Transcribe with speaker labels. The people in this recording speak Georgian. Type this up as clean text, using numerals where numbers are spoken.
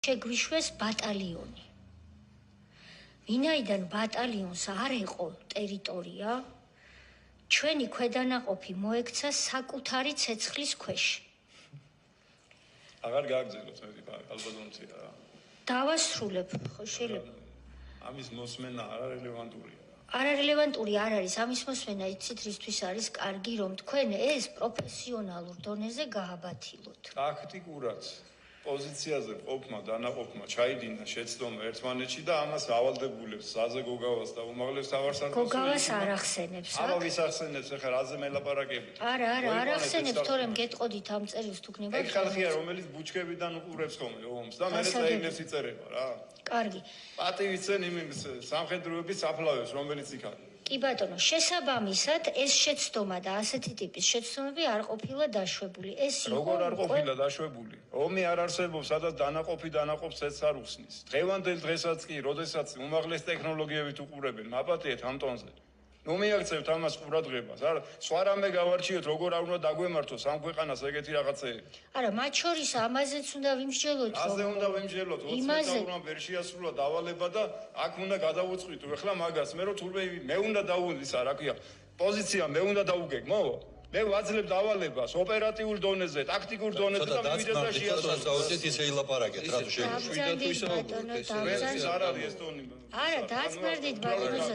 Speaker 1: შეგვიშვეს ბატალიონი. ვინაიდან ბატალიონს არ ეყო ტერიტორია, ჩვენი ქვედანაყოფი მოექცა საკუთარი ცეცხლის ქვეშ.
Speaker 2: აღარ გააგრძელოთ მეტი ალბაზონცია რა.
Speaker 1: დავასრულებ, ხო შეიძლება.
Speaker 2: ამის მოსმენა არარელევანტურია.
Speaker 1: არარელევანტური არ არის, ამის მოსმენა იცით რისთვის არის კარგი, რომ თქვენ ეს პროფესიონალურ დონეზე გააბათილოთ.
Speaker 2: ტაქტიკურად პოზიციაზე ყოფმა დანაყოფმა ჩაიდინა შეცდომა ერთმანეთში და ამას ავალდებულებს საზე გოგავას და უმაღლეს თავარსარდალს.
Speaker 1: გოგავას არ ახსენებს,
Speaker 2: აბა ვის ახსენებს ახლა რაზე მელაპარაკებით?
Speaker 1: არა, არ ახსენებს, თორემ გეტყოდით ამ წერილს თუ გნებავთ.
Speaker 2: ეგ ხალხია, რომელიც ბუჩქებიდან უყურებს ხოლმე ომს და მერე წაიგნებს იწერება რა.
Speaker 1: კარგი.
Speaker 2: პატივისცენ იმ სამხედროების საფლავებს, რომელიც იქ არის.
Speaker 1: კი ბატონო, შესაბამისად ეს შეცდომა და ასეთი ტიპის შეცდომები არ ყოფილა დაშვებული. ეს იყო
Speaker 2: როგორ არ ყოფილა დაშვებული? ომი არ არსებობს, სადაც დანაყოფი დანაყოფს ეც არ უხსნის. დღევანდელ დღესაც კი, როდესაც უმაღლეს ტექნოლოგიებით უყურებენ, მაპატიეთ ამ ტონზე. ნუ მიაქცევთ ამას ყურადღებას. არა, სხვა რამე გავარჩიოთ, როგორ არ უნდა დაგვემართოს ამ ქვეყანას ეგეთი რაღაცეები.
Speaker 1: არა, მათ შორის ამაზეც უნდა ვიმსჯელოთ,
Speaker 2: აზე უნდა ვიმსჯელოთ, 20 მეტრამდე ვერ შეასრულა დავალება და აქ უნდა გადავუწყვიტო. ეხლა მაგას მე რომ თურმე მე უნდა დავუვისა, რა ქვია, პოზიცია მე უნდა დავუგეგმო. მე ვაძლებ დავალებას ოპერატიულ დონეზე, ტაქტიკურ დონეზე და მივიდეს და
Speaker 3: შეასრულოთ. ისე ილაპარაკეთ, რატო შეიძლება?
Speaker 1: დავძალდით ბატონო, დავძალდით.
Speaker 2: არ არის ეს ტონი.
Speaker 1: არა, დააწმარდით ბატონო.